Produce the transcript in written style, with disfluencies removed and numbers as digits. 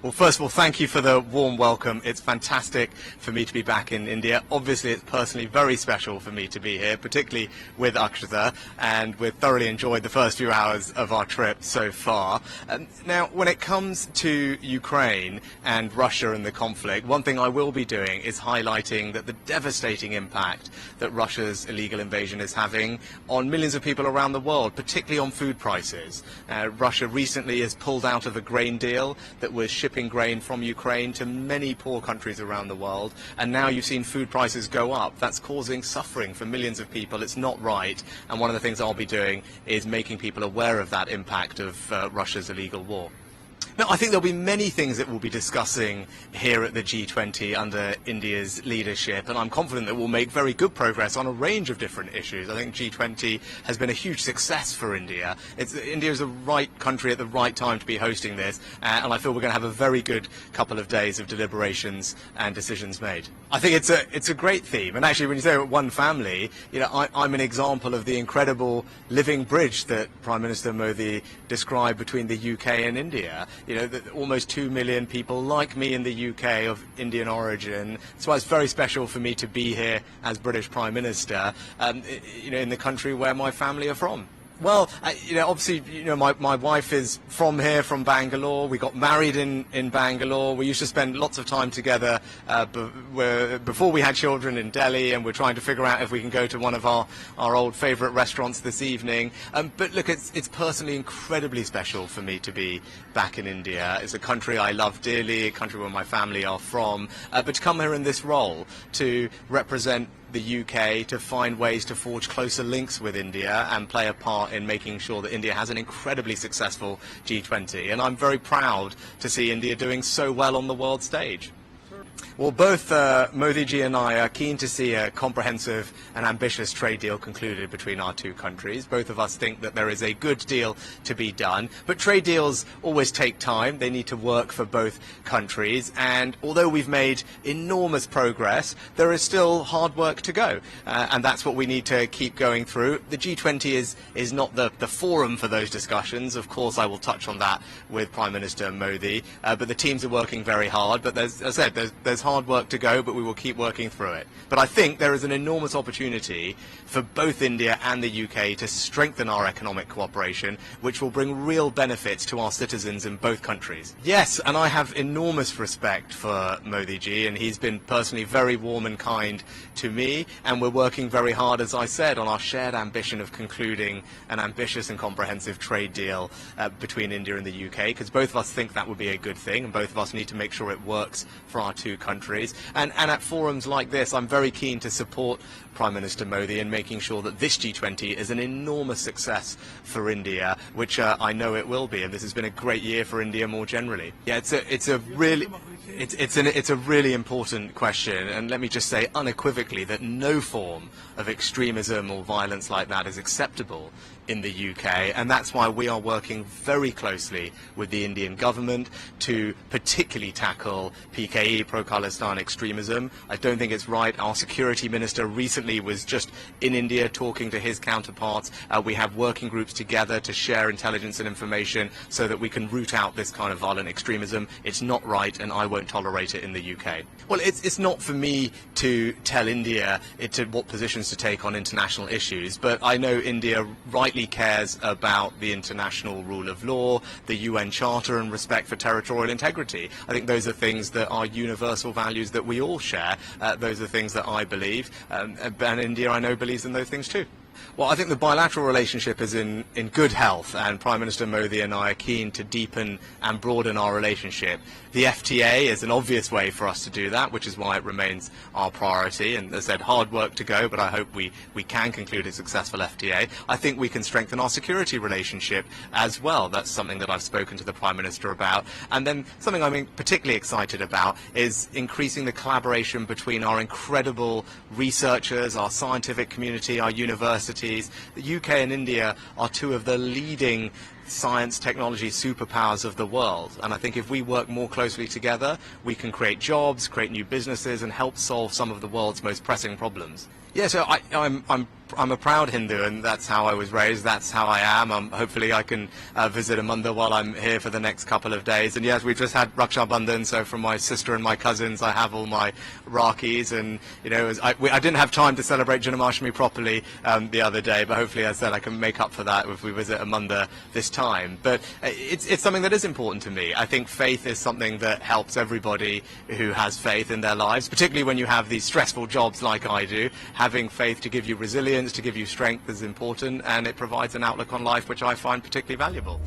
Well, first of all, thank you for the warm welcome. It's fantastic for me to be back in India. Obviously, it's personally very special for me to be here, particularly with Akshata, and we've thoroughly enjoyed the first few hours of our trip so far. Now, when it comes to Ukraine and Russia and the conflict, one thing I will be doing is highlighting that the devastating impact that Russia's illegal invasion is having on millions of people around the world, particularly on food prices. Russia recently has pulled out of a grain deal that was shipping grain from Ukraine to many poor countries around the world, and now you've seen food prices go up. That's causing suffering for millions of people. It's not right, and one of the things I'll be doing is making people aware of that impact of Russia's illegal war. Now, I think there'll be many things that we'll be discussing here at the G20 under India's leadership, and I'm confident that we'll make very good progress on a range of different issues. I think G20 has been a huge success for India. India is the right country at the right time to be hosting this, and I feel we're going to have a very good couple of days of deliberations and decisions made. I think it's a great theme, and actually when you say one family, I'm an example of the incredible living bridge that Prime Minister Modi described between the UK and India. That almost 2 million people like me in the UK of Indian origin. That's why it's very special for me to be here as British Prime Minister, in the country where my family are from. Well, obviously, my wife is from here, from Bangalore. We got married in Bangalore. We used to spend lots of time together before we had children in Delhi, and we're trying to figure out if we can go to one of our old favourite restaurants this evening. But look, it's personally incredibly special for me to be back in India. It's a country I love dearly, a country where my family are from. But to come here in this role, to represent the UK, to find ways to forge closer links with India and play a part in making sure that India has an incredibly successful G20. And I'm very proud to see India doing so well on the world stage. Well, both Modi ji and I are keen to see a comprehensive and ambitious trade deal concluded between our two countries. Both of us think that there is a good deal to be done, but trade deals always take time. They need to work for both countries, and although we've made enormous progress, there is still hard work to go, and that's what we need to keep going through. The G20 is not the forum for those discussions. Of course, I will touch on that with Prime Minister Modi, but the teams are working very hard. But as I said, there's hard work to go, but we will keep working through it. But I think there is an enormous opportunity for both India and the UK to strengthen our economic cooperation, which will bring real benefits to our citizens in both countries. Yes, and I have enormous respect for Modi ji, and he's been personally very warm and kind to me, and we're working very hard, as I said, on our shared ambition of concluding an ambitious and comprehensive trade deal between India and the UK, because both of us think that would be a good thing, and both of us need to make sure it works for our two countries. And at forums like this, I'm very keen to support Prime Minister Modi in making sure that this G20 is an enormous success for India, which I know it will be, and this has been a great year for India more generally. Yeah, it's a really important question, and let me just say unequivocally that no form of extremism or violence like that is acceptable in the UK, and that's why we are working very closely with the Indian government to particularly tackle PKE, pro-Khalistan extremism. I don't think it's right. Our security minister recently was just in India talking to his counterparts. We have working groups together to share intelligence and information so that we can root out this kind of violent extremism. It's not right, and I won't tolerate it in the UK. Well, it's not for me to tell India what positions to take on international issues, but I know India rightly cares about the international rule of law, the UN Charter, and respect for territorial integrity. I think those are things that are universal values that we all share. Those are things that I believe, and India, I know, believes in those things too. Well, I think the bilateral relationship is in good health, and Prime Minister Modi and I are keen to deepen and broaden our relationship. The FTA is an obvious way for us to do that, which is why it remains our priority. And as I said, hard work to go, but I hope we can conclude a successful FTA. I think we can strengthen our security relationship as well. That's something that I've spoken to the Prime Minister about. And then something I'm particularly excited about is increasing the collaboration between our incredible researchers, our scientific community, our universities. The UK and India are two of the leading science, technology superpowers of the world. And I think if we work more closely together, we can create jobs, create new businesses, and help solve some of the world's most pressing problems. Yeah, so I'm a proud Hindu, and that's how I was raised. That's how I am. Hopefully, I can visit a mandir while I'm here for the next couple of days. And yes, we just had Raksha Bandhan, so from my sister and my cousins, I have all my Rakis. And I didn't have time to celebrate Janmashtami properly the other day, but hopefully, as I said, I can make up for that if we visit a mandir this time. But it's something that is important to me. I think faith is something that helps everybody who has faith in their lives, particularly when you have these stressful jobs like I do. Having faith to give you resilience, to give you strength is important, and it provides an outlook on life which I find particularly valuable.